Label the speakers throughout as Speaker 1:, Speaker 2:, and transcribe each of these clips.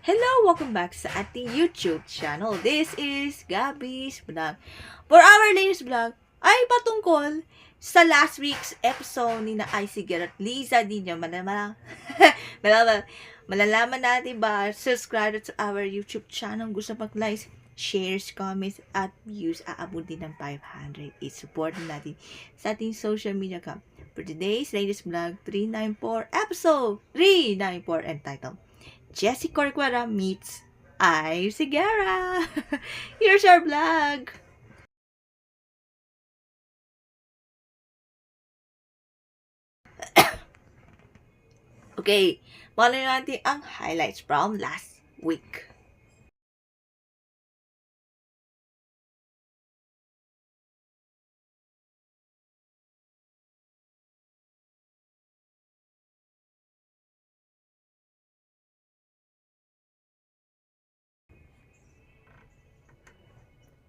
Speaker 1: Hello! Welcome back sa ating YouTube channel. This is Gabby's Vlog. For our latest vlog ay patungkol sa last week's episode ni na Icy Gerard Liza Dino. Malalaman natin ba subscribe to our YouTube channel. Gusto mag-like, shares, comments, at views. Aabot din ng 500. I-support natin sa ating social media account. For today's latest vlog, 394 episode 394 entitled Jessie Corcuera meets Icy Gerard. Here's our vlog. Okay, follow natin ang highlights from last week.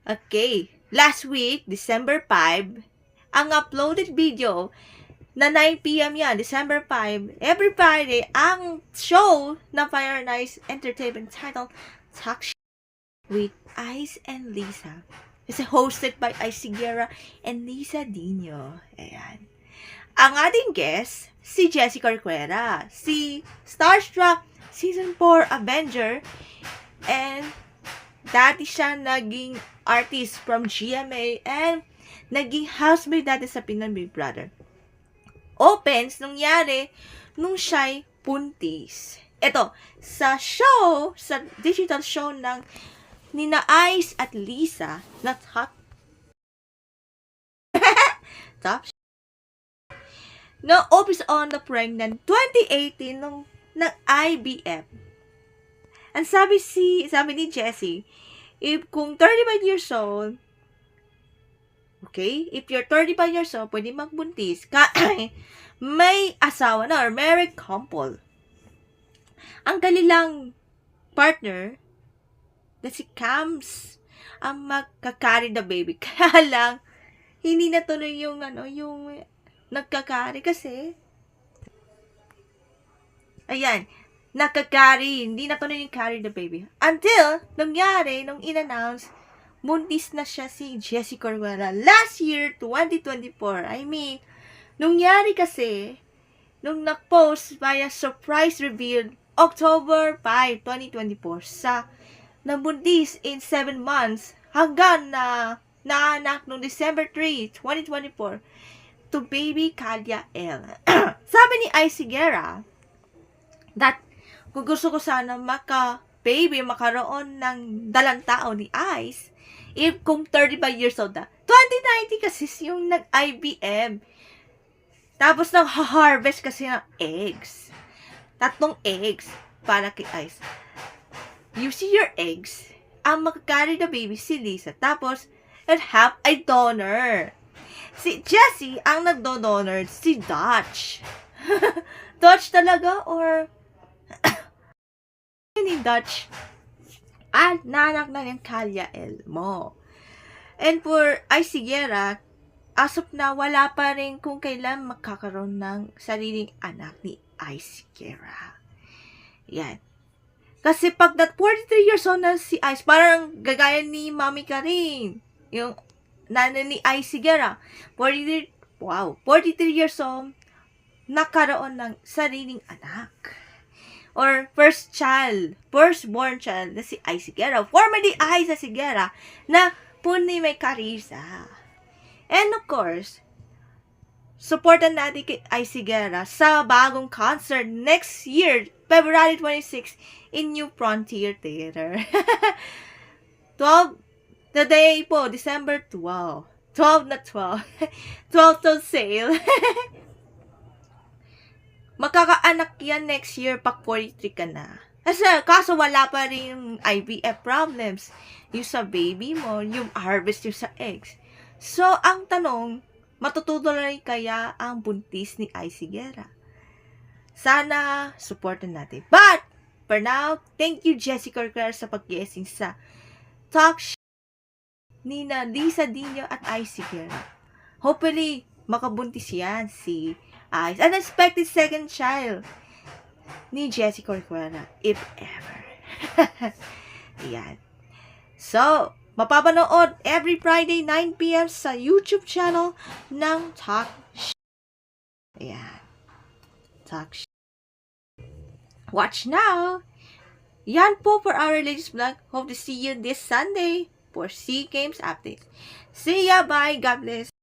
Speaker 1: Okay, last week, December 5, ang uploaded video na 9 p.m. yan, December 5, every Friday, ang show na Fire Nice Entertainment titled Talk with Ice and Lisa. Kasi hosted by Icy Gerard and Liza Dino. Ayan. Ang ating guest, si Jessie Corcuera, si Starstruck Season 4 Avenger, and dati siya naging artist from GMA and naging housemate dati sa Pinoy Big Brother. Opens nangyari nung siya'y puntis. Ito, sa show, sa digital show ng Nina Ice at Lisa na top no, opens on the pregnant 2018 nung IVF. Ang sabi ni Jessie, kung 35 years old, okay, if you're 35 years old, pwede magbuntis, may asawa na or married couple. Ang kanilang partner, na si Cams, ang magkakari the baby. Kaya lang, hindi natuloy yung nagkakari kasi, ayan, nakakari, hindi na tuloy yung carry the baby. Until, nangyari, nung in-announce, buntis na siya si Jessie Corcuera last year, 2024. I mean, nangyari kasi, nung nag-post via surprise reveal, October 5, 2024, sa nabuntis in 7 months, hanggang na naanak nung December 3, 2024, to baby Kalia L. Sabi ni Icy Gerard, that kung gusto ko sana makaroon ng dalang tao ni Ice, kung 35 years old na. 2019 kasi yung nag-IBM. Tapos nang-harvest kasi ng eggs. 3 eggs para kay Ice. You see your eggs, ang makakarry the baby si Lisa. Tapos, and have a donor. Si Jessie, ang nagdo-donor, si Dutch. Dutch talaga or ni Dutch at nanak na yung Kalia L mo. And for Icy Gerard, as of na wala pa rin kung kailan magkakaroon ng sariling anak ni Icy Gerard. Yan. Kasi pag 43 years old na si Ice, parang gagaya ni Mami Karin, yung nanay ni Icy Gerard, 43 years old, nakaroon ng sariling anak. Or firstborn child na si Icy Gerard, formerly Icy Gerard, na punay may karisa. And of course, supportan natin kay Icy Gerard sa bagong concert next year, February 26, in New Frontier Theater. 12, the day po, December 12. 12 na 12. 12 to sale. Magkakaanak yan next year pag 43 ka na. Kaso wala pa rin yung IVF problems. Yung sa baby mo, yung harvest yung sa eggs. So, ang tanong, matutuloy kaya ang buntis ni Icy Gerard? Sana, supportan natin. But, for now, thank you Jessie Corcuera sa pag-guessing sa talk ni na Liza Dino at Icy Gerard. Hopefully, makabuntis yan si Ice. Unexpected second child ni Jessie Corcuera, if ever. Yan. So, mapapanood every Friday 9 p.m. sa YouTube channel ng Talk Sh. Ayan. Talk Sh. Watch now! Yan po for our latest vlog. Hope to see you this Sunday for SEA Games update. See ya! Bye! God bless!